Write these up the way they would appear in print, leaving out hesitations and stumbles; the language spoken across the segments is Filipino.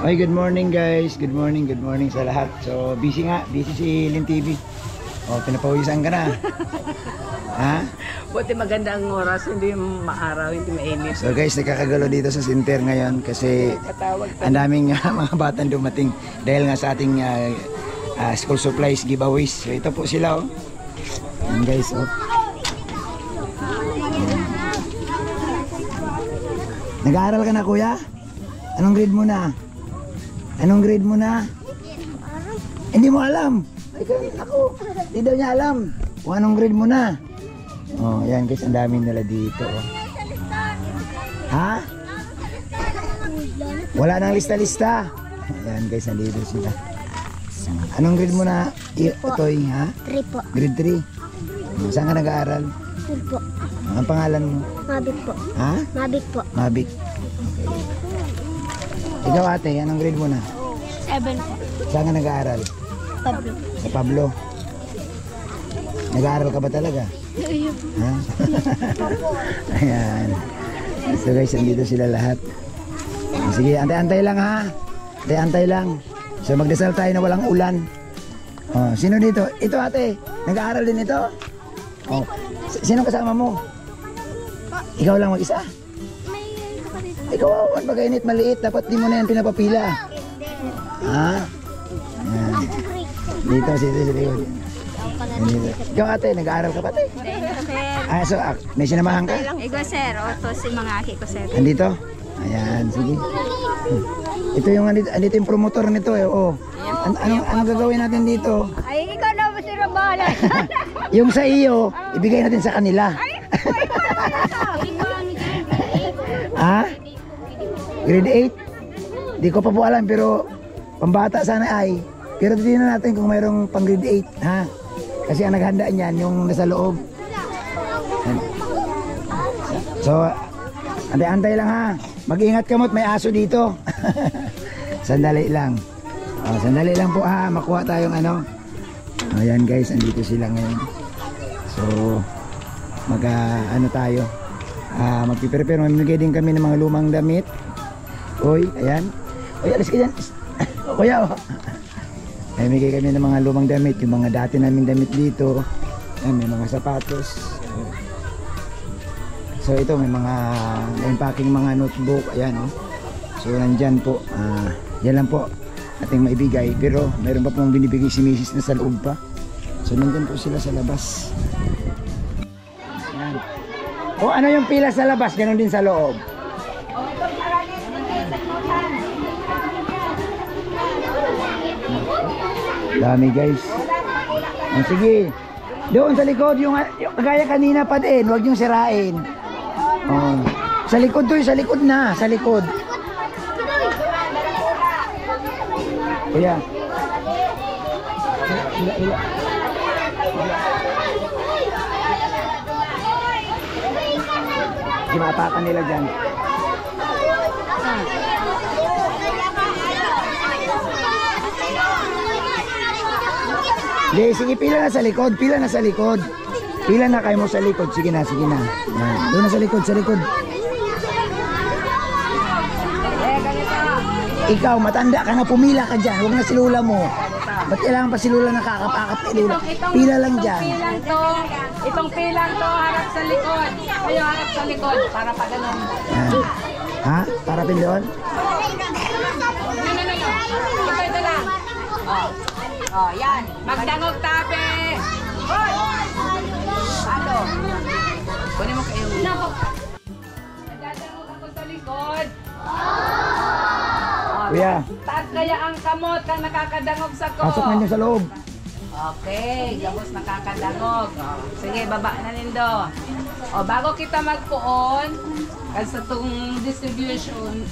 Ay, good morning guys. Good morning sa lahat. So, busy si Lin TV. Oh, pinapawisan ka na. Ha? Buti maganda ang oras, hindi maaraw, hindi mainit. So guys, nakakagalo dito sa center ngayon kasi ang daming mga batang dumating dahil nga sa ating school supplies giveaways. So ito po sila oh. Yan guys oh. Nag-aaral ka na kuya? Anong grade mo na? Anong grade mo na? Hindi mo alam. Ako, hindi daw niya alam kung anong grade mo na. Oh, yan guys, ang dami nila dito. Oh. Ha? Wala nang lista-lista. Yan guys, nandito sila. Anong grade mo na, Toy? Ha? 3 po. Grade 3. Saan ka nag-aaral? 3 po. Ang pangalan mo? Mabik po. Ha? Mabik po. Mabik. Ikaw ate, anong grade mo na? 7 po. Saan ka nag-aaral? Pablo. Sa Pablo. Nag-aaral ka ba talaga? Ha? Ayan. So guys, andito sila lahat. Sige, antay-antay lang ha. Antay-antay lang. So magdasal tayo na walang ulan. Oh, sino dito? Ito ate. Nag-aaral din ito? Oh. Sino kasama mo? Ikaw lang mag-isa? Ikaw, ang pag-init maliit. Dapat di mo na yan pinapapila. Ha? Ayan. Dito, sila. Ikaw ate, nag-aaral ka pa ate? Ah, so, may sinamahan ka? Ego sir, oto si mga aki ko sir. Andito? Ayan, sige. Ito yung, andito yung promotor nito eh, oh. Anong gagawin natin dito? Ay, ikaw na ba si Ramala? Yung sa iyo, ibigay natin sa kanila. Ha? Grade 8? Di ko pa po alam, pero pambata sana ay. Pero titignan natin kung mayroong pang grade 8, ha? Kasi ang naghanda niyan, yung nasa loob. So, antay-antay lang ha. Mag-ingat ka mo't may aso dito. Sandali lang. Oh, sandali lang po ha. Makuha tayong ano. Ayan guys, andito sila ngayon. So, ano tayo. Magpiprepare. Mamimigay din kami ng mga lumang damit. Uy, ayan. Uy, alis ka dyan. Kuya, oh. Mamimigay kami ng mga lumang damit. Yung mga dati namin damit dito. Ayan, may mga sapatos. So ito may mga packing mga notebook, ayan oh. So nandyan po, yan lang po ating maibigay, pero mayroon pa pong binibigay si Mrs. na sa loob pa. So nandyan po sila sa labas. Ayan. O ano yung pila sa labas, ganoon din sa loob. Dami guys. Sige, doon sa likod, yung kagaya kanina pa din, huwag yung sirain. Oh. Sa likod to, sa likod na, sa likod. Kuya. Ila. Mapakan nila dyan. Sige, pila na sa likod, pila na sa likod. Pila na kayo mo sa likod. Sige na, sige na. Doon na sa likod, sa likod. Ikaw, matanda ka na, pumila ka dyan. Huwag na silula mo. Ba't kailangan pa silula nakakapakap? Pila lang dyan. Itong pilang to, harap sa likod. Kayo harap sa likod, para pa ganun. Ha? Para pindoon? Ito lang. Oh, yan. Magdangog tabi. Hoy! Ano? Kunin mo kayo. Nagdadangog ako sa likod. Kuya. Taas kaya ang kamot kang nakakadangog sa ko. Pasok na niyo sa loob. Okay, gabos nakakadangog. Sige, baba na nindo. Bago kita magpuon, kasi itong distribution,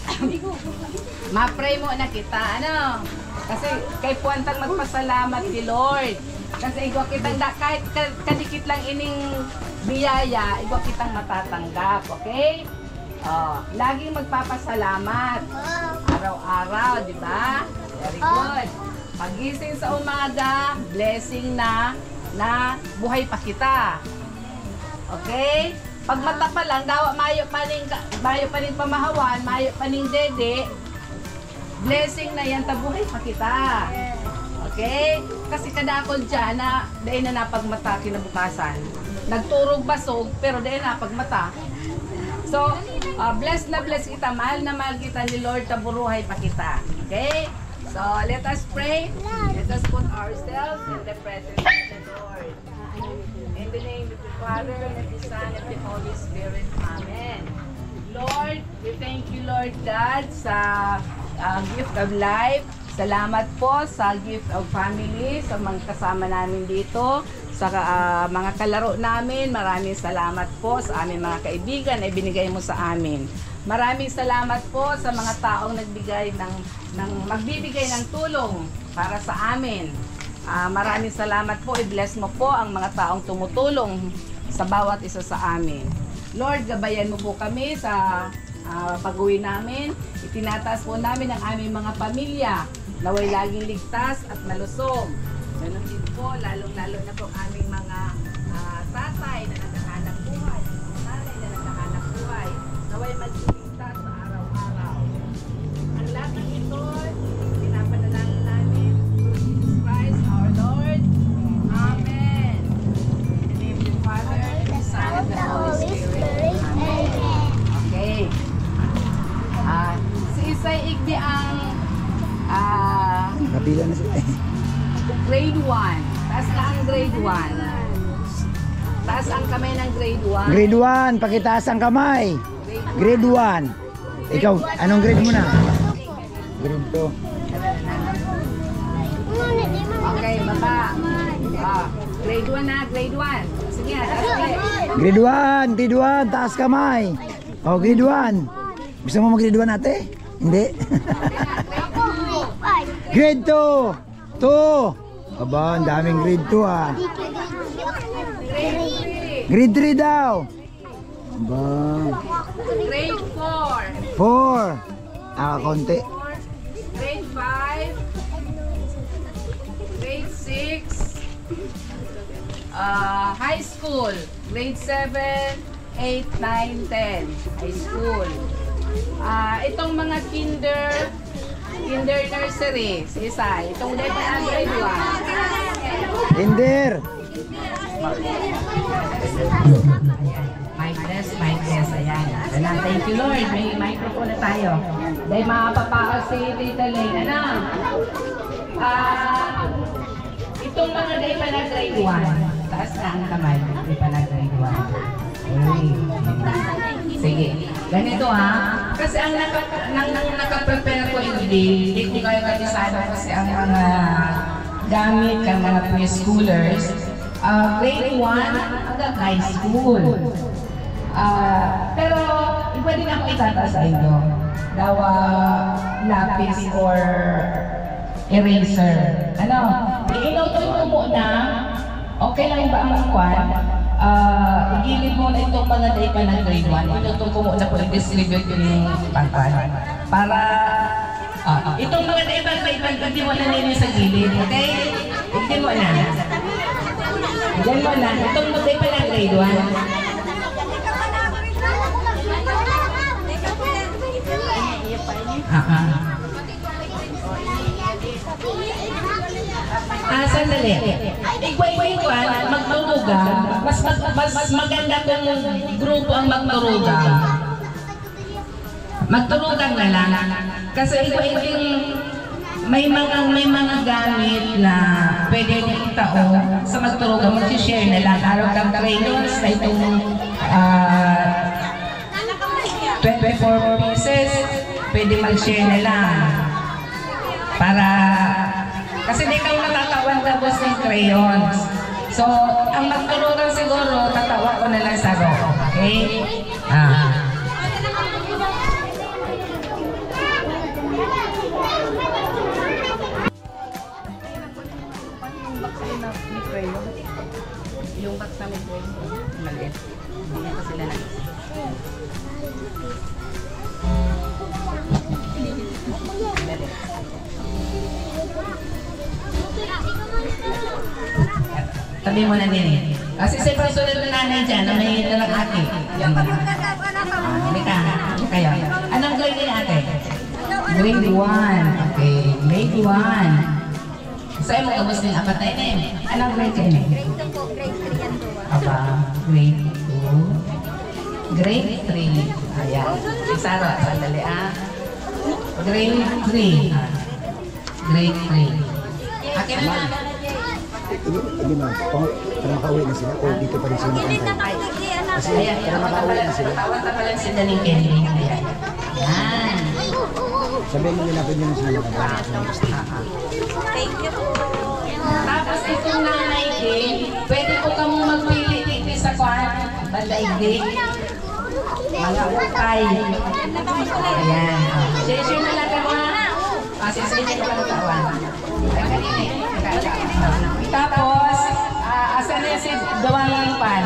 ma-pray mo na kita, ano? Kasi kay puwantang magpasalamat kay Lord. Kasi igwa kitang, kahit kadikit lang ining biyaya, igwa kitang matatanggap, okay? Laging magpapasalamat. Araw-araw, di ba? Very good. Pagising sa umaga, blessing na buhay pa kita. Okay? Pag mata pa lang, dawa mayo pa ning pamahawan, mayo pa ning dede. blessing na yan tabuhay pa kita. Okay? Kasi kadakon dyan na dahil na napagmata kinabukasan. Nagturog basog pero dahil napagmata. So, bless na bless kita, mahal na mahal kita ni Lord, taburuhay pa kita. Okay? So, let us pray. Let us put ourselves in the presence of the Lord. In the name of the Father, and of the Son, and of the Holy Spirit. Amen. Lord, we thank you, Lord God, sa gift of life. Salamat po sa gift of family, sa mga kasama namin dito, sa mga kalaro namin. Maraming salamat po sa aming mga kaibigan na ibinigay mo sa amin. Maraming salamat po sa mga taong magbibigay ng tulong para sa amin. Maraming salamat po. I-bless mo po ang mga taong tumutulong sa bawat isa sa amin. Lord, gabayan mo po kami sa pag-uwi namin. Itinataas po namin ang aming mga pamilya. Naway laging ligtas at malusog. Ganun din po, lalong-lalo na po aming mga tatay na naghahanap buhay, nanay na naghahanap buhay. Naway magligtas sa araw-araw. Ang lahat ng ito, pinapanalangin namin through Jesus Christ, our Lord. Amen. In the name of the Father, and the Son, and the Holy Spirit. Amen. Okay. Si Isay Igbi ang Kapila na sila. grade 1. Taas na ang grade 1. Taas ang kamay ng grade 1. Grade 1, pakitaas ang kamay. Grade 1. Ikaw, anong grade mo na? Grade 2. Okay, baba. Grade 1 na, grade 1. Sige, taas kamay. Grade 1, grade 1, taas kamay. Oh, grade 1. Gusto mo mag-grade 1 ate? Hindi. Grade 2. 2. Aba, ang daming grade 2 ah. Grade 3 daw. Aba. Grade 4. 4. Konti. Grade 5. Grade 6. High school. Grade 7, 8, 9, 10. High school. Itong mga kinder nursery, si Isay. Itong grade 1. Kinder. Mic test. Ayan. Thank you, Lord. May microphone na tayo. Dahil mapapakas si Tita Lane. Ano? Itong mga day pa na grade 1. Taas na ang kamay. Day pa na grade 1. Sige. Ganito kasi ang nakaprepare ko hindi ko kayo katisado kasi ang mga gamit ng mga preschoolers, grade 1 hanggang high school. Pero iba din ako itataas sa inyo. Dawa, lapis or eraser. Inutoy ko muna, okay lang ba ang kwan? Igilid mo na itong mga day pa ng grade 1. Inutoy ko muna po i-distribute yung pangkwan. Para itong mga day pa grade 1, hindi mo na nilin sa gilid. Okay? Hindi mo na. Diyan mo na. Itong mga day pa ng grade 1. Sandali. Igway-igway magturuga. Mas maganda kung grupo ang magturuga. Magturugan na lang. Kasi igway-igway may mga gamit na pwede yung tao sa magturuga. Mag-share na lang. Araw kang crayons na itong 24 pieces. Pwede mag-share na lang. Para kasi di kayo natatawan tapos ng crayons. So, ang magturugan siguro, tatawa ko na lang sa go. Okay? Yung box na may crayon, maliit. Hindi na pa sila nag Tabi mo na din. Kasi sa personal na nanay dyan na may dalang ate. Yan ba? Halika. Kayo. Anong grade ni ate? Grade 1. Okay, grade 1. Sa'yo mo kabos din apat na yun eh. Anong grade ka yun? Grade 2 po, grade 3 yan po. Aba, grade 2. Grade 3. Ayan. Isaro, sandali ah. Grade 3. Grade 3. Akin na na. Hindi mo, para makauwi na sila o dito pa rin sila makantay. Kasi para makauwi na sila. Tawag na pala si Daling Kelly. Ayan. Ayan. Sabihin mo nila pwede na sila makabalik. Thank you po. Tapos itong nanay din, pwede ko ka mong magpili dito sa kwan. Bandaigdig. Mga ukay. Ayan. Share na lang ka ha. Sisili ko ka tawan. Ay kanina. Tapos, asan na si Dawang Pan?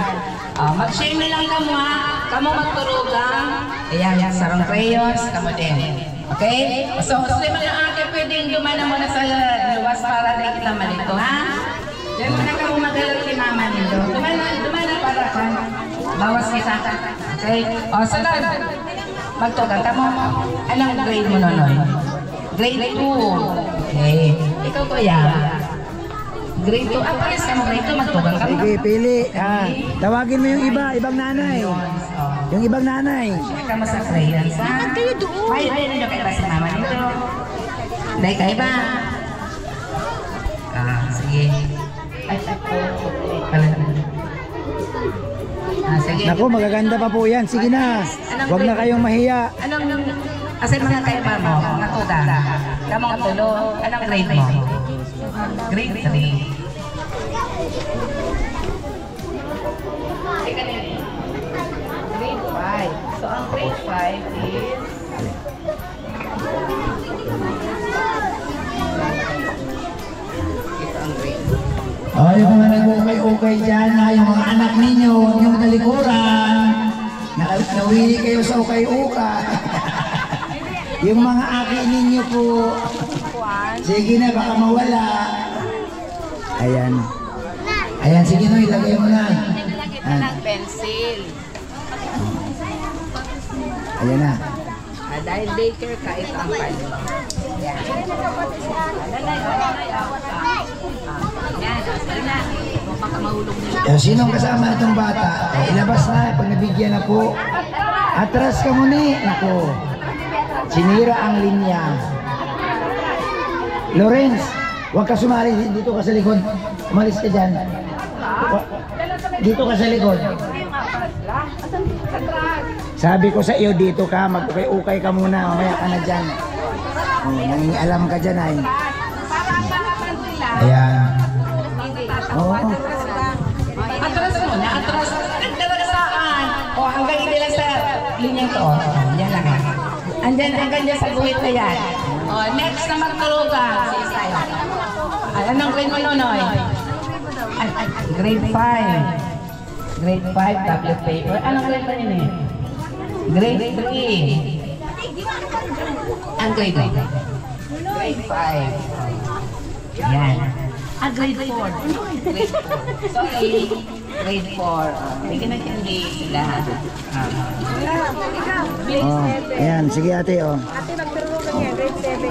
Mag-share na lang kamo ha. Kamo magturugang. Ayan, sarong crayons. Kamo din. Okay? So, gusto mo yung akin pwedeng dumana muna sa luwas para rin kita malito, ha? Diyan mo na kamo mag-alap kay mama nito. Dumana para ka. Bawas kita. Okay? O, sunod. Magtugang kamo. Anong grade mo nonoy? Grade 2. Okay. Ikaw kuya. Grade 2. Pares ka mo grade 2. Magtugang ka mo. Sige, pili. Tawagin mo yung iba, ibang nanay. Yung ibang nanay. Ka mo sa crayons, ha? Kayo doon. Ay, nyo kayo ba si mama nito? Dahil kayo ba? Sige. Ay, pala. Sige. Naku, magaganda pa po yan. Sige na. Huwag na kayong mahiya. Anong, kasi mga kayo ba mo? Natuda. Kamong tulo. Anong grade mo? Grade 3. Grade 5. So, ang grade 5 is... Ito ang grade. Yung mga nag-ukay-ukay dyan, yung mga anak ninyo, huwag niyong talikuran. Nawili kayo sa ukay-ukay. Yung mga aki ninyo po. Sige na, baka mawala. Ayan. Ayan, sige no, ilagay mo na. Ito ng pencil. Ayan na. Dahil daycare ka, ito ang palo. Yan. Yan, sige na. Baka mahulog nila. Sinong kasama itong bata? Ilabas na, pag nabigyan na po. Atras ka muna. Naku. Sinira ang linya. Lawrence, huwag ka sumali. Dito ka sa likod. Umalis ka dyan. Dito ka sa likod. Sabi ko sa iyo, dito ka. Mag-ukay-ukay ka muna. Mamaya ka na dyan. Nangingialam ka dyan ay. Ayan. Oo. Atras mo na, atras. Talaga saan? O, hanggang hindi lang sa linyang to. Yan lang. Andyan, hanggang dyan sa guhit na yan. O, next na magturugan. Sige tayo. Anong grade mo, Nonoy? Grade 5. Grade 5, tablet paper. Anong grade na yun eh? Grade 3. Ang grade mo? Grade 5. Yan. Grade 4. Grade 4. Sorry. Grade 4. Bigyan natin hindi sila. Ayan, sige ate. Oh. Ate, magturugan niya, grade 7.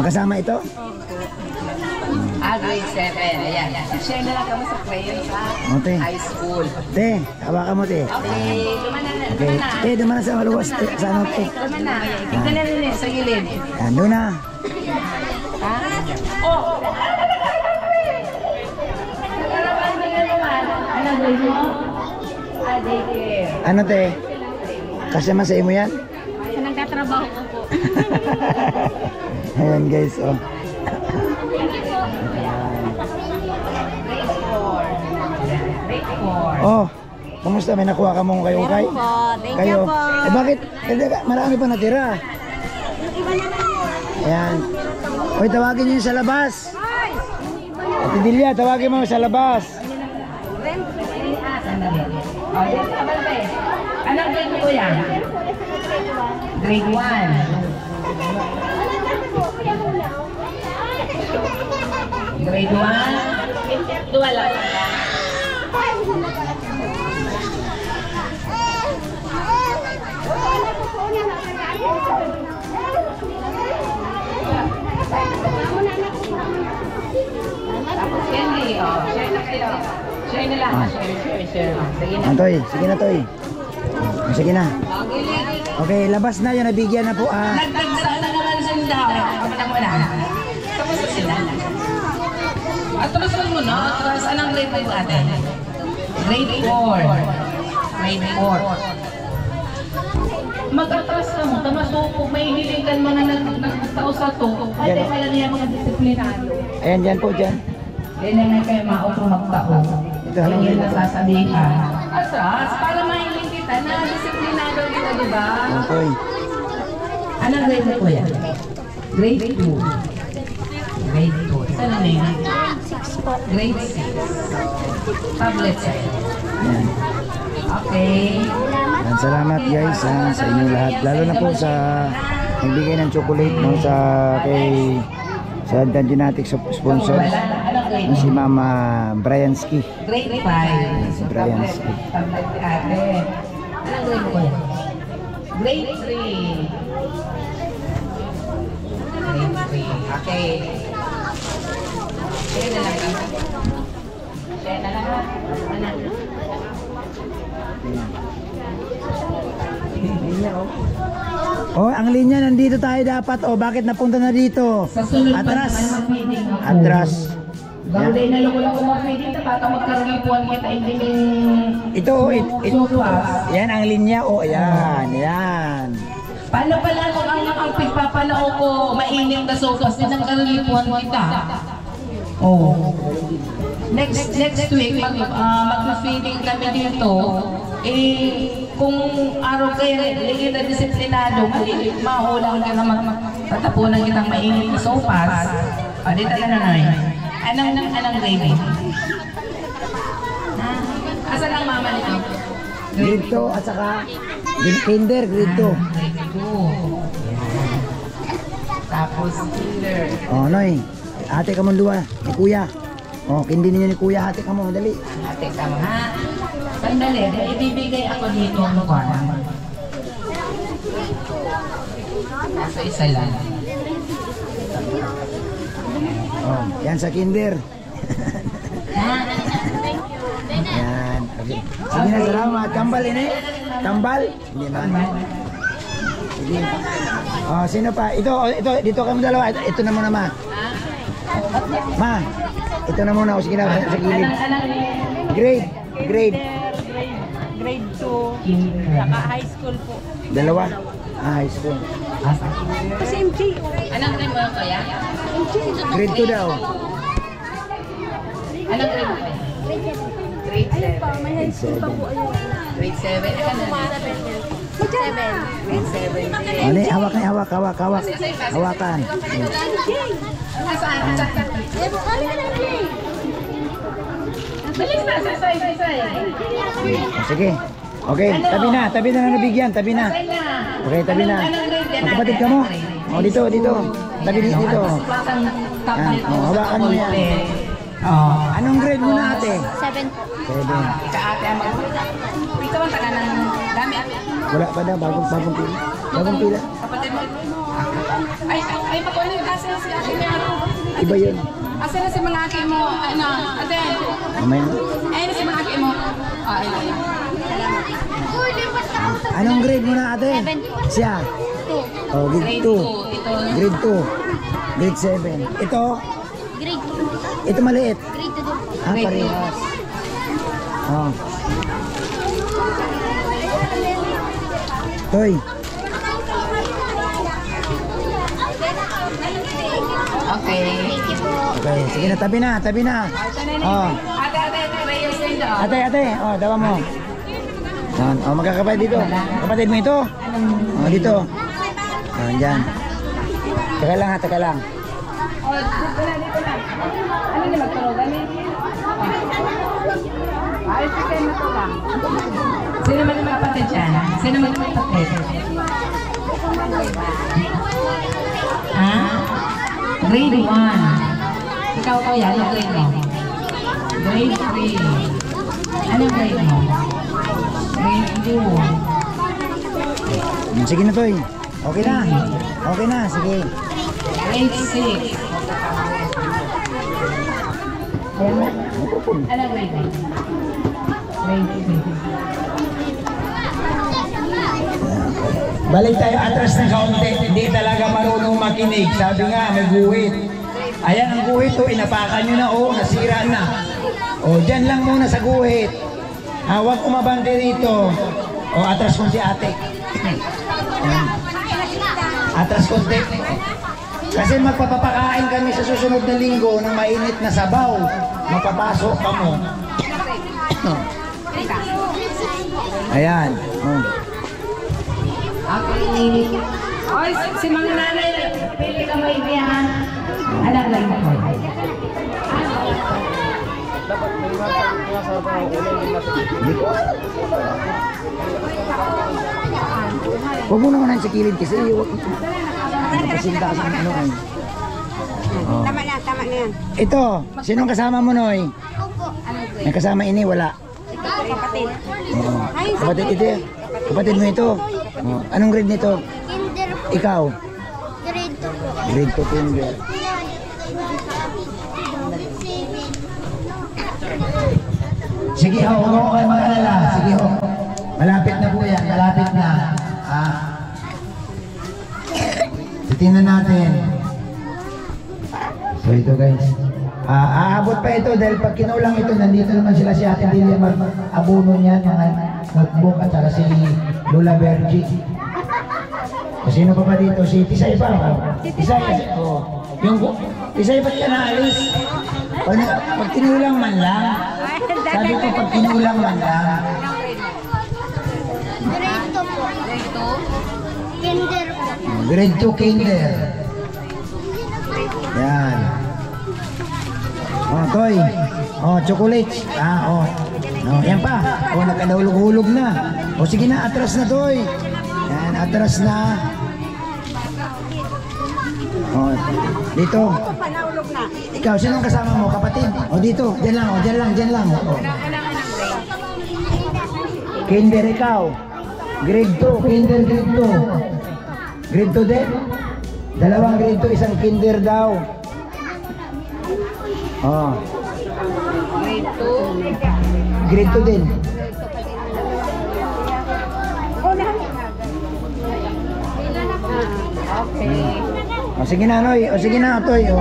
Magkasama ito? Grade 7. Ayan. Share na lang kami sa crayons sa Ote. high school. Te, hawakan mo te. Okay. Dumana na. Okay. Te, duman na sa maluwas. Te, sa ano te? Dumana. Ito na rin eh, sa gilid. Ayan, doon na. Ha? Oh! Nagkarapan mo na naman. Ano grade mo? Daycare. Ano te? Kasama sa imo yan? Sa nagtatrabaho ko po. Ayan guys, oh. Grade 4. Oh, kumusta? May nakuha ka mong kayo-kay? Po, thank Kayo? you po. Eh bakit? Marami pa natira. Ayan. Hoy, tawagin niyo sa labas. Ate Delia, tawagin mo sa labas. Anong grade mo yan? Grade 1. Grade 1? Duwa lang ka. Share na lang. Share. Sige na. Toy, sige na Toy. Sige na. Okay, labas na yun, nabigyan na po Nagdagsa na naman sila. Muna. Tapos na sila. Atrasan mo na. Atras. Anong grade mo ate? Grade 4. Grade 4. Mag-atras ka mo. Tamasuko. May hiligan mga nagtao sa to. Ate pala niya mga disiplinado. Ayan, dyan po, dyan. Hindi na kayo maupro magtao. Ito, halong Hindi dito. na sasabihan. Atras. Para mahiling kita na disiplinado kita, di ba? Toy. Anong grade mo po yan? Grade 2. Grade 2. Saan na yun? Grade 6. Tablet set. Ayan. Okay. Ayan, salamat guys sa inyo lahat. Lalo na po sa nagbigay ng chocolate no, sa Dangenatic sponsor. Anong grade Si mo? Mama Briansky. Grade 5. Si Brian. Tablet ni ate. Anong grade mo po yan? Grade 3. Grade 3. Okay. Share na lang kami. Share na lang ha. Ano? Oh, ang linya nandito tayo dapat. Oh, bakit napunta na dito? Sa sunod pa Atras. naman mag-feeding ako. Atras. Gawin na lang ko mag-feeding na baka magkaroon kita hindi Ito, yan ang linya. Oh, ayan, yan. Paano pala kung ang pagpapanao ko mainit na sopas din ang karalipuan kita? Oh. Next week mag-feeding kami dito. Kung araw kayo hindi na disiplinado, mahulang ka naman tatapunan kitang mainit na sopas. Dito na na. Anong grade? Asan ang mama nito? Grade 2 at saka kinder, grade 2. Tapos kinder. Oh, Noy. Ate ka mo luwa, ni Kuya. Oh, kindi niyo ni Kuya, ate ka mo, dali. Ate ka mo ha? Sandali, ibibigay ako dito ang kwarang. So isa lang. Oh, yan sa kinder. Ha? Yan. Okay. Sige na, salamat. Kambal ini. Kambal? Hindi na. Sige. Oh, sino pa? Ito, dito kami dalawa. Ito na muna, Ma. Ma, ito na muna. Sige na, sa gilid. Grade. Grade 2. Saka high school po. Dalawa. High school. Kasi MJ. Anong grade mo kaya? Grade 2 daw. Anong grade mo? Grade 7. Ayun pa, may high school pa po. Ayun. Grade 7. Grade 7. Ano, hawak. Hawakan. Bilis na, sasay. Oh, sige. Okay, tabi na nabigyan, tabi na. Okay, tabi na. Magkapatid ka mo? Oh, dito. Tabi dito. Yan, oh, hawakan mo yan. Anong grade mo na, ate? 7 po. 7. Ate, ito ang taga ng gamit. Wala pa daw, bagong pila. Bagong pila. Kapatid mo. Ay, pakuha na kasi si ate niya. Iba yun. Asa na si mga ate mo? Ano? Ate. Mamaya. Ay, na si mga ate mo. Ayun. Anong grade mo na, ate? 7. Siya. 2. Oh, grade 2. Ito. Grade 2. Grade 7. Ito, Grade 2. ito maliit. Grade 2 din. Ah, Grade parehas. Oh. Toy. Okay. Okay, sige na, tabi na. Oh. Ate, Reyes din daw. Ate, oh, dawa mo. Yan, oh, magkakapatid dito. Kapatid mo ito? Oh, dito. Oh, dyan. Teka lang. Oh, dito na. Ano na magturugan eh? Ay, sige na to lang. Sino man yung kapatid dyan? Sino man yung kapatid? Ha? Grade 1. Ikaw ko yan, yung grade mo? Grade 3. Anong grade mo? Grade 2. Sige na, Toy. Okay na, sige. Grade 6. Ayan na. microphone. Anong grade? Grade 3. Balik tayo atras ng kaunti. Hindi talaga marunong makinig. Sabi nga, may guhit. Ayan ang guhit to. Inapakan nyo na. Oh, nasira na. Oh, dyan lang muna sa guhit. Huwag umabante rito. Oh, atras konti ate. Ayan. Atras konti. Kasi magpapakain kami sa susunod na linggo ng mainit na sabaw. Mapapasok ka mo. Ayan. Oh. Okay. Oy, si mga nanay, pili ka may biyahan. Alam lang mo. Huwag mo naman sa kilid kasi huwag nakasinta kasi ng ano ay. Oh. Tama na yan. Ito, sinong kasama mo, Noy? May kasama ini, wala. Kapatid. Oh. Kapatid ito. Kapatid mo ito. Oh. Anong grade nito? Kinder po. Ikaw? Grade 2 po. Grade 2 kinder. Sige ho, huwag ako kayo mag-alala. Sige ho. Malapit na po yan, malapit na. Titingnan natin. So ito guys. Aabot pa ito dahil pag kinulang ito, nandito naman sila si Ate Delia mag-abuno niyan, mga notebook at saka si Lola Bergie. O sino pa ba dito? Si Tisay pa? Tisay. Oh. Yung Tisay ba't ka naalis? Pag kinulang man lang. Sabi ko pag kinulang man lang. Grade 2 po. Grade 2. Kinder po. Grade 2 kinder. Yan. Oh, toy. Oh, chocolates. Oh. No, yan pa. Oh, nagkadahulog-hulog na. Oh, sige na, atras na, toy. Yan, atras na. Oh, dito. Ikaw, sinong kasama mo? Kapatid? Oh, dito. Diyan lang, oh, diyan lang, diyan lang. Oh. Kinder ikaw. Grade 2, kinder grade 2. Grade 2 din? Dalawang grade 2, isang kinder daw. Oh. Grade 2. Grade 2 din. Okay. O sige na, Noy. O sige na, Toy. O.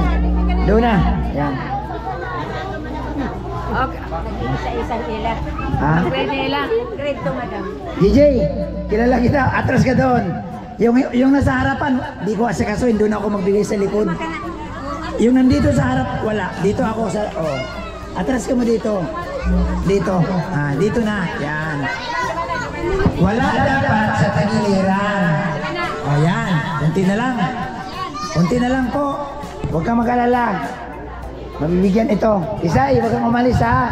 Doon na. Yan. Okay. Isa-isang ilan. Ha? Grade nila. Grade 2, madam. DJ, kilala kita. Atras ka doon. Yung nasa harapan, di ko asikaso. Doon ako magbigay sa likod. Yung nandito sa harap, wala. Dito ako sa... Oh. Atras ka mo dito. Dito. Dito na. Yan. Wala dapat sa tagiliran. O yan. Kunti na lang. Kunti na lang po. Huwag kang mag-alala. Mabibigyan ito. Tisay, huwag kang umalis ha.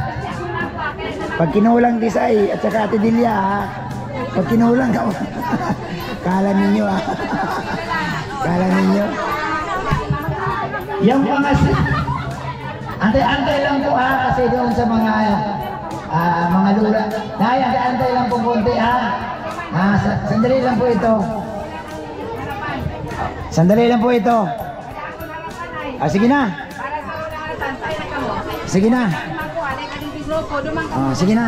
Pag kinulang Tisay at saka Ate Delia ha. Pag kinulang ka. Kala ninyo ha. Kala ninyo. Yung mga... Antay-antay lang po ha. Kasi doon sa mga lula. Antay lang po konti ha. Sandali lang po ito. Sandali lang po ito. Sige na. Sige na. Sige na.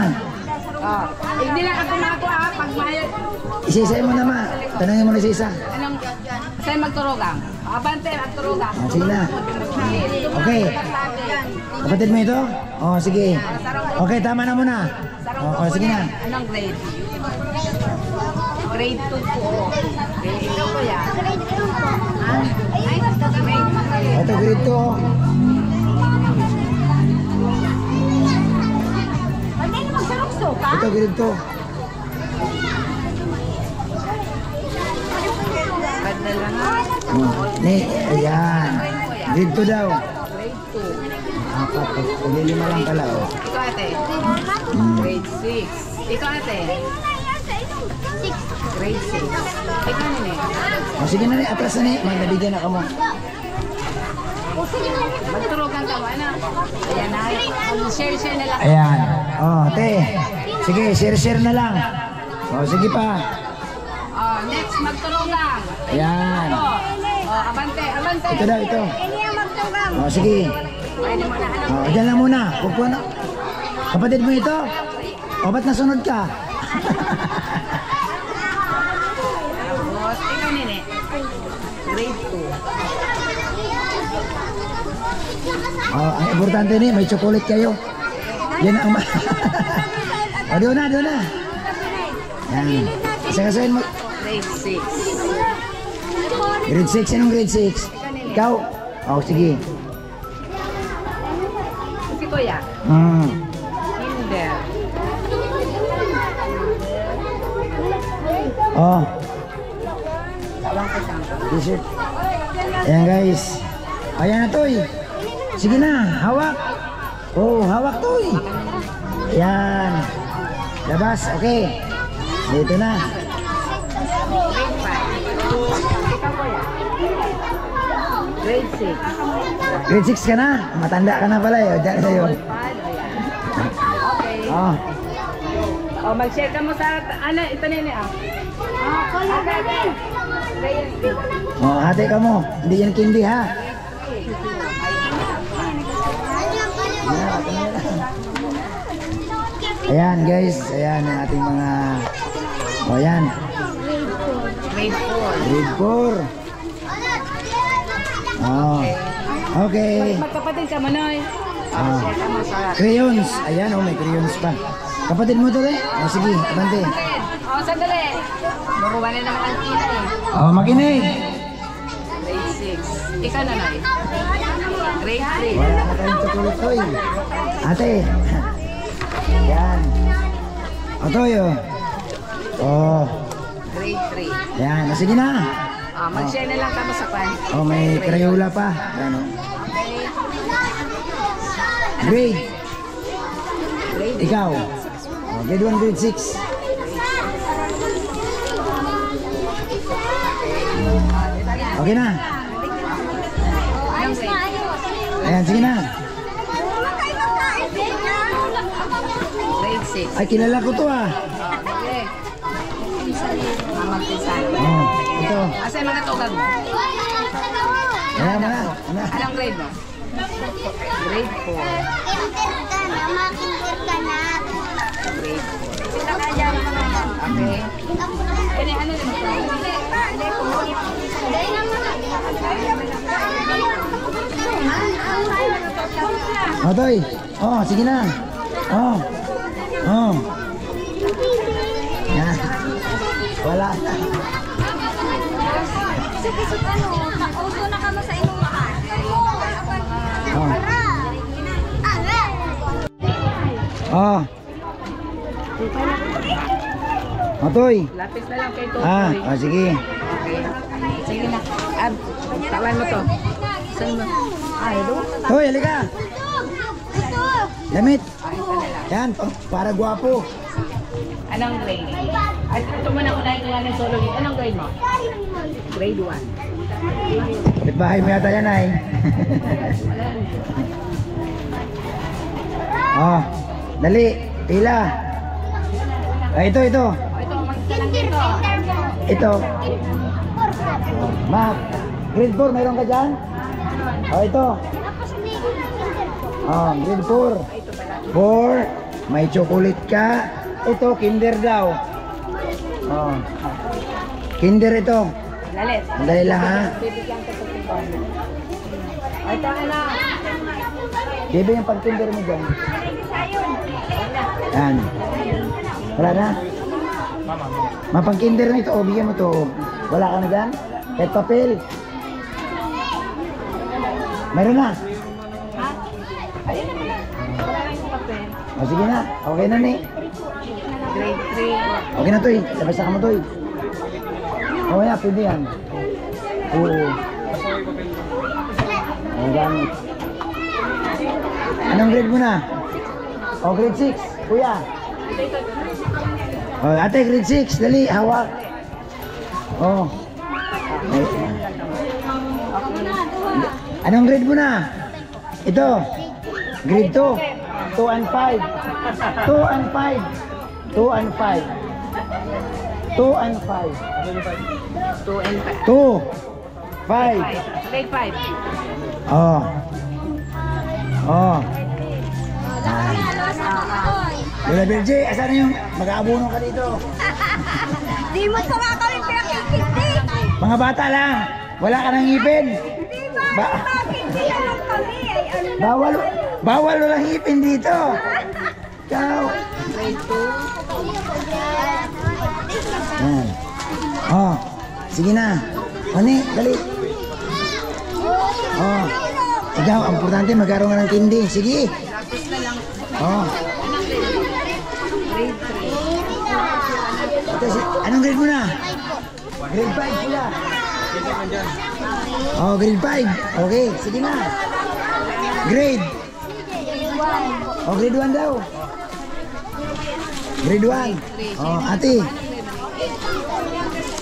Hindi lang ako na ako pag may... Isa-isa mo naman. Tanungin mo na isa-isa. Anong... Sa'yo magturugang. Abante at turugang. Sige na. Okay. Kapatid mo ito? Sige. Okay, tama na muna. Sige na. Anong grade? Grade 2 po. Grade 2 po yan. Grade 2 po. Ito, grade 2. Pwede na magsarok-sok ka? Ito, grade 2. Ganda lang. Ayan. Grade 2 daw. Grade 2. Apat. Pwede 5 lang pala. Ikaw ate? Grade 6. Ikaw ate? 6. Grade 6. Ikaw nini? Sige na rin, atras na rin. Magbibigyan na ka mo. Magturugan ka ba na? Ayan na. Share na lang. Ayan. Te. Sige, share na lang. Sige pa. Next, magturugan. Ayan. Abante. Ito daw, ito. Ini ang magtugang. Sige. Pwede mo na. Diyan lang muna. Huwag po na. Kapatid mo ito? O, ba't nasunod ka? Tapos, ikaw nini. Grade 2. Oh, ang importante ni, may chocolate kayo. Yan ang o, doon na, doon na. Yan. Sagasuin mo. Grade 6. Grade 6, anong grade 6? Ikaw? Oh, sige. Si Kuya. Kinder. Oh, Tawang ko siyang. t-shirt. Ayan guys. Ayan na Toy. Sige na, hawak. Oh, hawak Toy. Ayan. Labas, okay. Dito na. Grade 5. Ikaw Kuya. Grade 6. Grade 6 ka na. Matanda ka na pala eh. O, dyan sa'yo. Okay. Oh. O, mag-share ka mo sa, ano, ito nini ah. Okay. Oh, hati ka mo. Hindi yan candy ha. Ayan guys. Ayan ang ating mga... O, ayan. Grade 4. Grade 4. Oh. Okay. Magkapatid ka mo, Noy. Ah. Share ka mo sa... Crayons. Ayan, oh, may crayons pa. Kapatid mo to, eh? O, sige, abante. O, sandali. Makuha na naman ang kina eh. Oh, makinig. Grade 6. Ikaw na, Noy. Grade 3. Wala na tayong chocolate, Toy. Ate. Yan. O, Toy, oh. Oh. Grade 3. Yan. O, sige na. Mag-share na lang kamo sa pan. Oh, may Crayola pa. Yan, oh. Grade. Grade Ikaw. Oh, grade 1, grade 6. Okay na. Anong grade? Ayan, sige na. Grade 6. Ay, kilala ko to, ah. Okay. Mamagpinsan. Oh, ito. Asa yung mga tugag mo? Ayan, na. Anong grade mo? Grade 4. Grade 4. Okay. Kani ano din mo? Oh, Toy. Oh, sige na. Oh. Oh. Yan. Wala na. Uso na ka mo sa inuman. Oh. Oh. Oh, Toy. Lapis na lang kay Totoy. Ah, oh, sige. Okay. Sige na. Tawan mo to. Saan mo? Ay, doon. Toy, halika. Damit. Ay, ito na lang. Yan, para gwapo. Anong grade? Ay, ito muna unahin ko lang ng solo. Anong grade mo? Grade 1. Bahay mo yata yan, ay. Oh, dali. Pila. Ay, ito. O, ito, magkalang dito. Ito. Mac, grade 4, mayroon ka dyan? Oh, ito. Oh, grade 4. 4, may chocolate ka. Ito, kinder daw. Oh. Kinder ito. Lalit. Dali lang ha. Bibigyan ko sa tipon. Ay, ito na. Bebe yung pag-kinder mo dyan. Yan. Wala na? Mapag-kinder na ito. O, bigyan mo to. Wala ka na dyan? Kahit papel. Meron na. Ayun na pala. Wala lang yung papel. O, sige na. Okay na ni. Grade 3. Okay na to eh. Labas na ka mo to eh. Okay na, pwede yan. Oo. Ang gamit. Anong grade mo na? O, grade 6. Kuya. O, ate, grade 6. Dali, hawak. O. Anong grade mo na? Ito. Grade 2. 2 and 5. 2 and 5. 2 and 5. 2 and 5. 2 and 5. 2. 5. Grade 5. Oh. Oh. Lola Virgie, asan yung mag-aabuno ka dito? Di mo pa nga kami pinakikindi. Mga bata lang, wala ka ng ngipin. Di ba? Bakit di lang kami? Ay, ano na? Bawal walang ngipin dito. Ikaw. Yan. Oh, sige na. Oni, dali. Oh, ikaw, ang importante magkaroon ka ng tindi. Sige. Oh. Anong grade mo na? Grade 5 sila. Oh, grade 5. Okay, sige na. Grade. Oh, grade 1 daw. Grade 1. Oh, ate.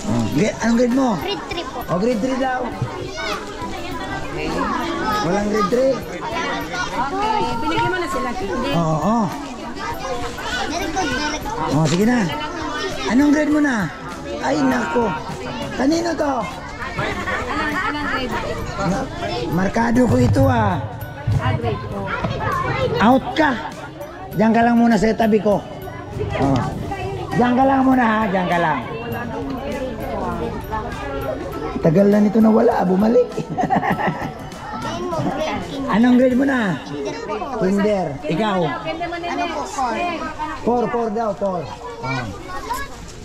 Oh, anong grade mo? Grade 3 po. Oh, grade 3 daw. Walang grade 3. Okay, binigyan mo na sila. Hindi. Oo. Very good, very good. Oh, sige na. Anong grade mo na? Ay, nako. Kanino to? Anong grade? Markado ko ito ah. Grade 4. Out ka. Diyan ka lang muna sa tabi ko. Oh. Diyan ka lang muna ha. Diyan ka lang. Tagal na nito na wala. Bumalik. Anong grade mo na? Kinder. Ikaw? Ano po, 4 daw. 4. Oh.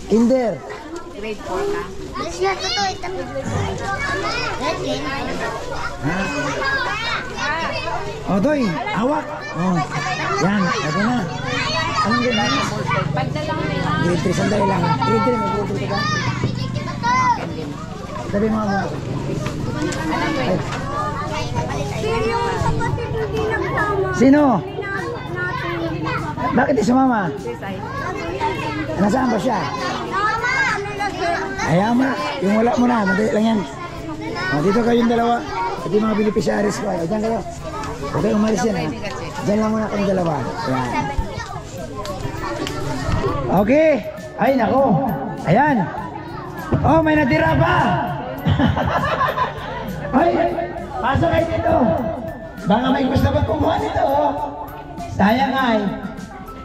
Kinder. Grade 4 ka. alis na to to. Ha? Oh, Doy. Hawak. Oh. Yan. Ito na. Anong grade mo? Pagdalang nila. Grade 3. Sandali lang. Grade 3. Mag-grade 3 ka ba? Sabi mo nga muna. Ay. Pero yung kapatid hindi nagsama. Sino? Natin. Bakit di sumama? Nasaan ba siya? Mama, ano na sir? Ayaw mo na. Yung wala mo na. Madali lang yan. O, dito kayong dalawa. Ito yung mga beneficiaries ko. O, dyan kayo. Okay, umalis yan. Ha? Dyan lang muna kayong dalawa. Ayan. Okay. Ay, nako. Ayan. Oh, may natira pa. Ay, pasok kayo dito. Baka may gusto ba kumuha nito. Oh. Sayang ay.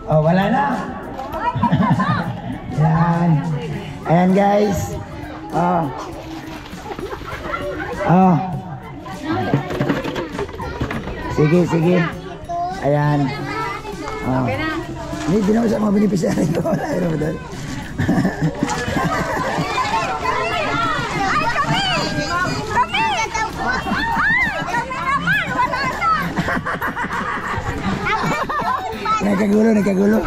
Oh, wala na. Ayan. Ayan guys. Oh. Oh. Sige, sige. Ayan. Oh. Hindi na sa mga beneficiary ko. Wala yun ba doon? Nagkagulo.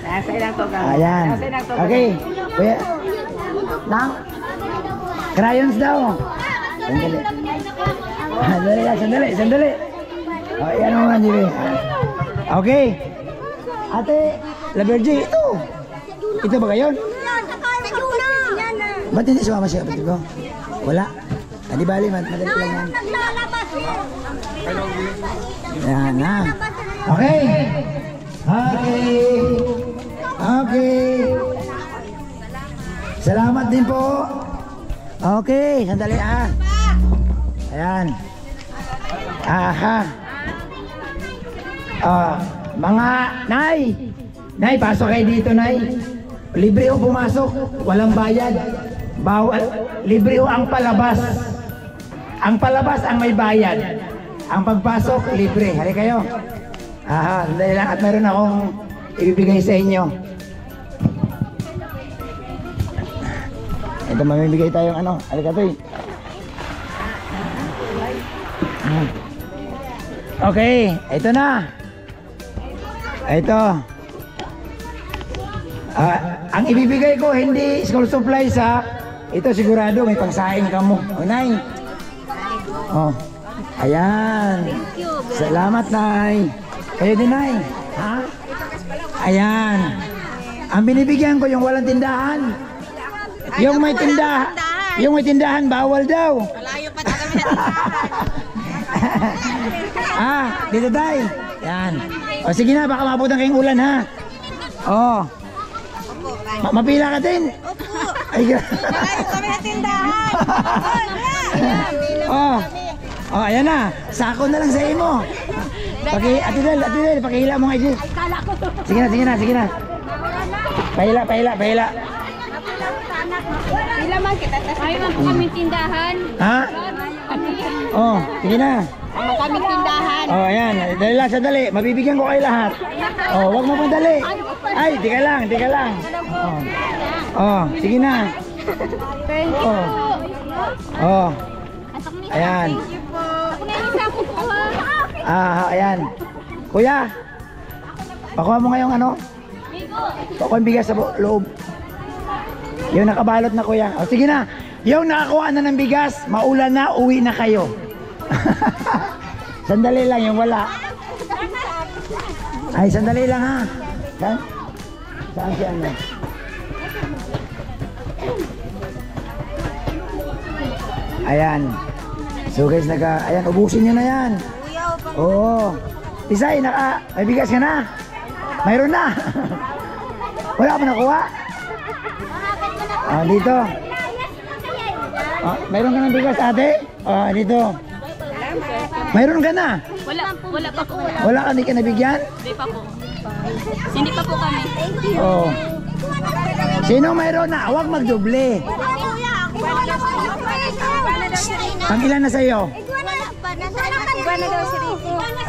Nasa ilang to ka. Ayan. Nasa ilang to ka. Okay. Kuya. Nang? Crayons daw. Sandali. Sandali. O, yan mo nga, Jimmy. Okay. Ate, La Virgie, ito. Ito ba kayo? Ba't hindi sumama siya kapatid ko? Wala. Di bali, madali lang yan. Naglalabas yun. Ayan na. Okay. Salamat din po. Okay, sandali ah. Ayan. Aha. Mga Nay, pasok kayo dito, Nay. Libre o pumasok, walang bayad. Bawal, libre o ang palabas. Ang palabas ang may bayad. Ang pagpasok, libre. Hali kayo. Aha, sandali lang at meron akong ibibigay sa inyo. Ito, mamimigay tayong ano. Halika to eh. Okay, ito na. Ito. Ang ibibigay ko hindi school supplies ha. Ito sigurado may pangsaing ka mo. O, Nay. Oh. Ayan. Salamat, Nay. Kayo din, Nay. Ha? Ayan. Ang binibigyan ko yung walang tindahan. Yung may tindahan. Yung may tindahan bawal daw. Malayo pa kami na. Dito tayo. Yan. O sige na, baka mabutan kayong ulan ha. Oh. Mapila ka din. Opo. Ay, Malayo kami na tindahan. Oh, ayan na. Sako na lang sa imo. Ate Del, pakihila mo nga Idris. Sige na. Pahila. Pila man kita. Ayaw man po kami tindahan. Ha? Oh, sige na. Kami tindahan. Oh, ayan. Dali lang, sandali. Mabibigyan ko kayo lahat. Oh, wag mo madali. Ay, di ka lang. Oh, sige na. Oh. Ayan. Ayan. Kuya. Pakuha mo ngayong ano? Pakuha yung bigas sa loob. Yung nakabalot na kuya. O sige na. Yung nakakuha na ng bigas, maulan na, uwi na kayo. Sandali lang yung wala. Ay, sandali lang ha. Saan si ano? Ayan. So guys, ayan, ubusin nyo na yan. Oo. Tisay, may bigas ka na? Mayroon na. Wala pa nakuha? Dito. Mayroon ka ng bigas, ate? Dito. Mayroon ka na? Wala pa po. Wala ka, hindi ka nabigyan? Hindi pa po kami. Oo. Sino mayroon na? Huwag magdoble. Pang ilan na sa'yo?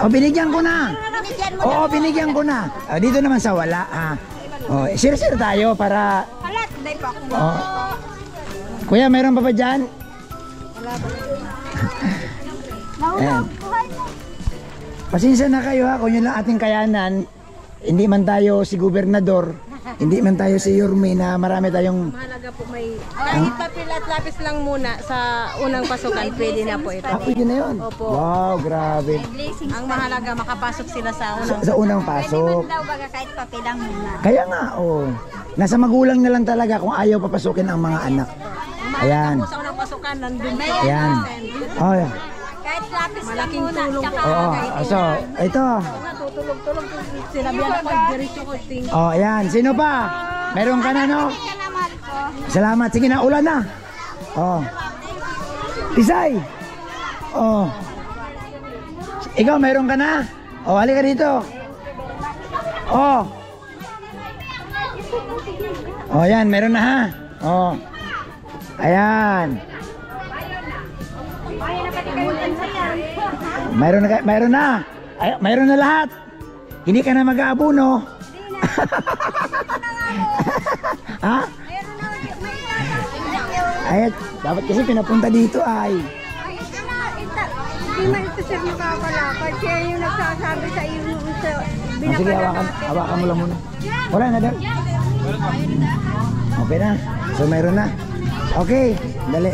Binigyan ko na. Oo, binigyan ko na. Dito naman sa wala. Share tayo para... Kuya, mayroon pa ba dyan? Ayan. Pasensya na kayo ha, kung yun lang ating kayanan. Hindi man tayo si gobernador, hindi man tayo si Yorme na marami tayong... Mahalaga po may kahit papel at lapis lang muna sa unang pasukan, pwede na po ito. Pwede na yun? Opo. Wow, grabe. Ang mahalaga makapasok sila sa unang Sa unang pasok. Daw baga kahit papel lang muna. Kaya nga, nasa magulang na lang talaga kung ayaw papasukin ang mga anak. Ayan. sa unang pasukan, nandun po. Ayan. Yeah. Kahit lapis Malaking tulong po. Oo. So, ito. Tutulog-tulog po sila biyan ako, diretso ko ting. Ayan. Sino pa? Meron ka na, no? Salamat. Sige na, ulan na. Isay. Ikaw, meron ka na? Halika dito. Ayan, meron na ha. Ayan. Mayroon na. Mayroon na lahat. Hindi ka na mag-aabuno. Ha? Ay, dapat kasi pinapunta dito ay. Hindi man ito sir makakalakad. Siya yung nagsasabi sa iyo sa Sige, hawakan mo lang muna. Wala na daw. Okay na. So mayroon na. Okay, dali.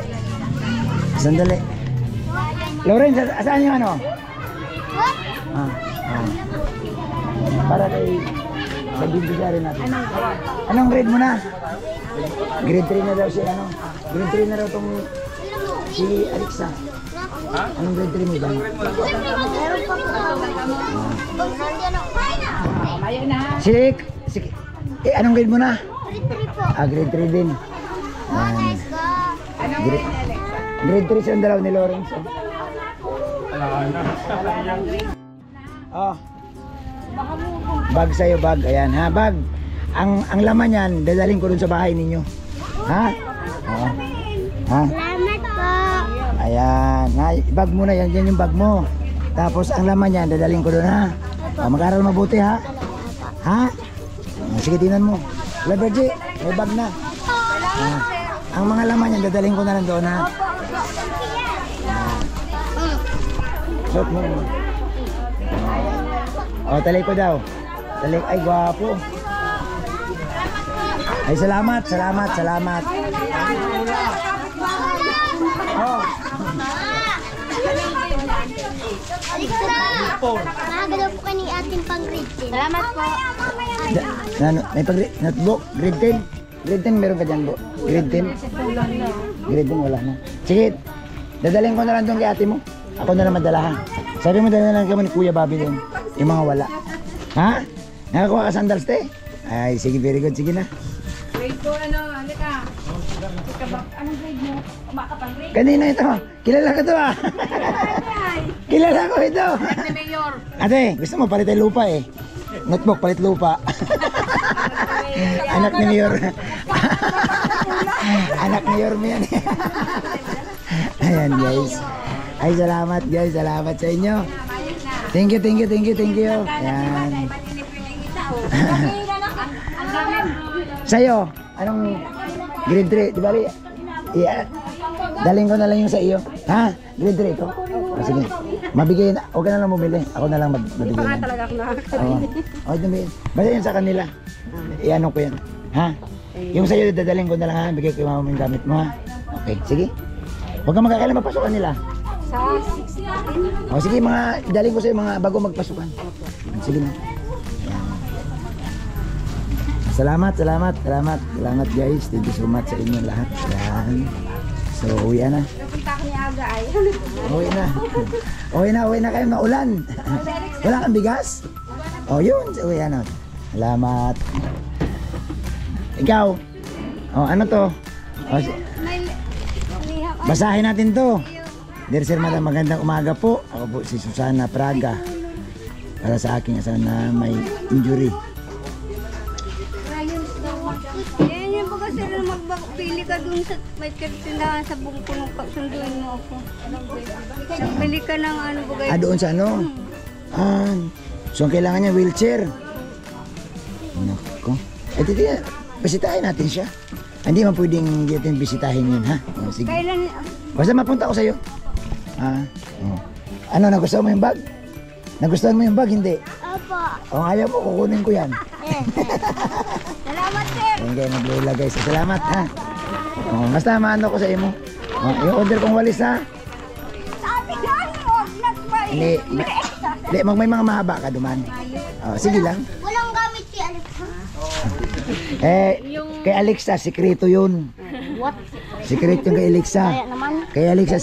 Sandali. Lawrence, saan yung ano? Para kay pag-ibigay natin. Anong grade mo na? Grade 3 na daw si ano? Grade 3 na daw tong si Alexa. Anong grade 3 mo ba? Anong grade mo na? Grade 3 din. Grade 3 siya ang dalaw ni Lawrence. Bag sa'yo, bag. Ayan ha, bag. Ang laman yan, dadaling ko dun sa bahay ninyo. Ha? Salamat po. Ayan. Bag mo na yan. Yan yung bag mo. Tapos ang laman yan, dadaling ko dun ha. Mag-aral mabuti ha. Ha? Sige, tinan mo. Leverage, may bag na. Ang mga laman yan, dadaling ko na lang doon ha. Suot mo. Talay ko daw. Talay, ay gwapo. Ay salamat. Nakagalaw po ka ni ating pang grade 10. Salamat po. May notebook, grade 10. Grade 10 meron ka dyan, bo? Grade 10? Grade 10 wala na. Sige, dadalhin ko na lang doon kay ate mo. Ako na lang madala ha. Sabi mo dala lang kami ni Kuya Bobby doon. Yung mga wala. Ha? Nakakuha ka sandals te? Ay, sige, very good. Sige na. Grade 2 ano, halika. Anong grade mo? Umakapang grade? Kanina ito. Kilala ko to ah. Kilala ko ito. Ni Mayor. Ate, gusto mo palitin lupa eh. Notebook, palit lupa. Anak ni Mayor. Anak ni Mayor mo yan. Ayan guys. Ay salamat guys, salamat sa inyo. Thank you. Ayan. Sa'yo, anong grade 3? Di ba? Yeah. Daling ko na lang yung sa iyo. Ha? Grade 3 ko? Oh, sige. Mabigay na. Huwag ka na lang bumili. Ako na lang mabigay. Baka talaga ako nakakatabi. Oo. Oh, dumi. Basta yun sa kanila. Ianong ko yan. Ha? Yung sa iyo, dadaling ko na lang ha. Bigay ko yung mama yung gamit mo ha. Okay, sige. Huwag kang magkakala magpasukan nila. Sa 16. O sige, mga daling ko sa iyo mga bago magpasukan. Sige na. Salamat guys. Thank you so much sa inyo lahat. Yan. So, uwi na. Napunta ko ni Aga ay. Uwi na kayo, maulan. Wala kang bigas? O yun, uwi na. Salamat. Ikaw? O ano to? O, basahin natin to. Dear Sir Madam, magandang umaga po. Ako po si Susana Praga. Para sa aking asawa na may injury. Yan yung baga sir na magpili ka dun sa may tindahan sa bungkulong sunduin mo ako. Pili ka ng ano baga. Doon sa ano? So ang kailangan niya wheelchair. Nako. Titi, bisitahin natin siya. Hindi man pwedeng natin bisitahin yun ha. O, sige. Kailan? Basta mapunta ako sa'yo. Ano, nagustuhan mo yung bag? Nagustuhan mo yung bag? Hindi. Opo. Kung ayaw mo, kukunin ko yan. Salamat sir. Hindi, naglula guys. Salamat ha. Basta maano ko sa imo. Yung order kong walis ha. Sabi nga huwag nagpay. Hindi, may mga mahaba ka duman. Sige lang. Walang gamit si Alexa. Kay Alexa, sikreto yun. What? Sikreto yung kay Alexa. Kaya naman. Kay Alexa,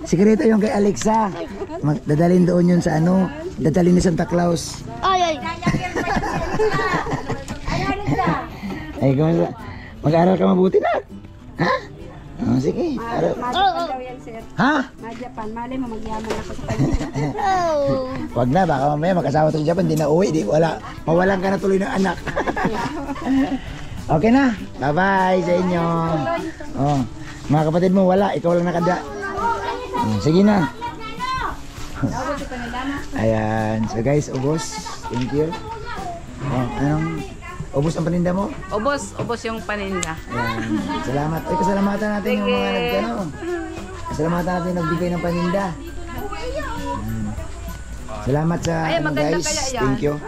sikreto yung kay Alexa. Dadalhin doon yun sa ano, dadalhin ni Santa Claus. Ay. Ay, kumusta? Mag-aaral ka mabuti na. Ha? Sige. Daw yan sir. Ha? Japan. Malay mo magyaman ako sa kanya. Wag na, baka mamaya mag-asawa tayo sa Japan, di na uwi, mawalan ka na tuloy ng anak. Okay na, bye-bye sa inyo. Mga kapatid mo, wala, ikaw lang nakada. Sige na. Ayan, so guys, ubos. Thank you. Anong, ubos ang paninda mo? Ubos yung paninda. Ayan, salamat. Ay, pasalamatan natin yung mga nagkano. Pasalamatan natin yung nagbigay ng paninda. Salamat sa ano, guys. Thank you.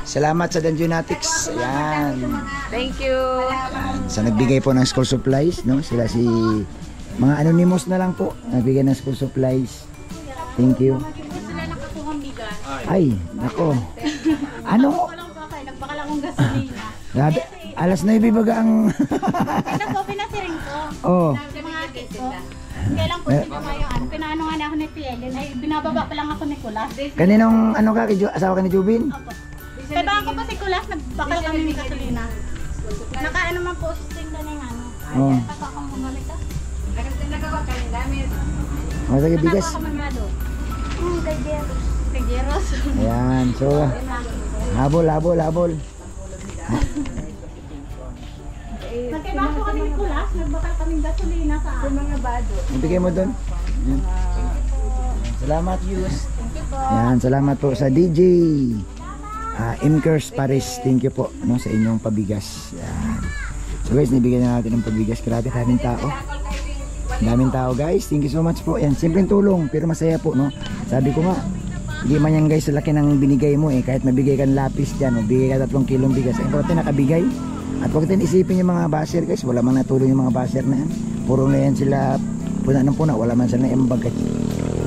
Salamat sa Danjonatics. Ayan. Thank you. Ayan. Sa nagbigay po ng school supplies, no? Sila si mga anonymous na lang po nagbigay ng school supplies. Thank you. Ay, nako. Ano? Nagbakal akong gasolina. Grabe, alas 9 baga ang Ito, pinasiring ko. Oh. Sa mga case ko. Kailan po sila ngayon? Pinaano nga na ako ni Pielen. Ay, binababa pa lang ako ni Kulas. Kaninong ano ka, asawa ka ni Jubin? Kaya baka ko pa si Kulas, nagbakal kami ng gasolina. Nakaano man po sa tinda ng ano. Oh. Tapos akong bumalik ka. Oh, sige, bigas. Ako mamado. Kay Jeros. Ayan, so habol. Nagkaiba po kami ni Kulas, nagbakal kami ng gasolina sa mga bado. Ibigay mo doon. Ayan. Salamat, Yus. Ayan, salamat po sa DJ. Imkers Paris, thank you po no, sa inyong pabigas. Ayan. So guys, nibigyan na natin ng pabigas. Grabe, daming tao. Daming tao guys, thank you so much po. Ayan, simpleng tulong pero masaya po no. Sabi ko nga, hindi man yan guys sa laki ng binigay mo kahit mabigay ka ng lapis dyan, mabigay ka 3 kilong bigas, ang importante nakabigay. At huwag natin isipin yung mga basher guys, wala man natulong yung mga basher na yan. Puro na yan sila puna ng puna, wala man sila na yung bagat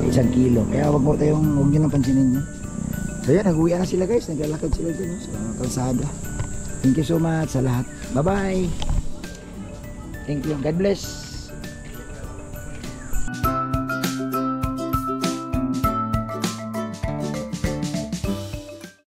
1 kilo. Kaya huwag nyo nang pansinin nyo. So yan, nag-uwi na sila guys, naglalakad sila dyan sa kalsada. Thank you so much sa lahat. Bye bye. Thank you, God bless.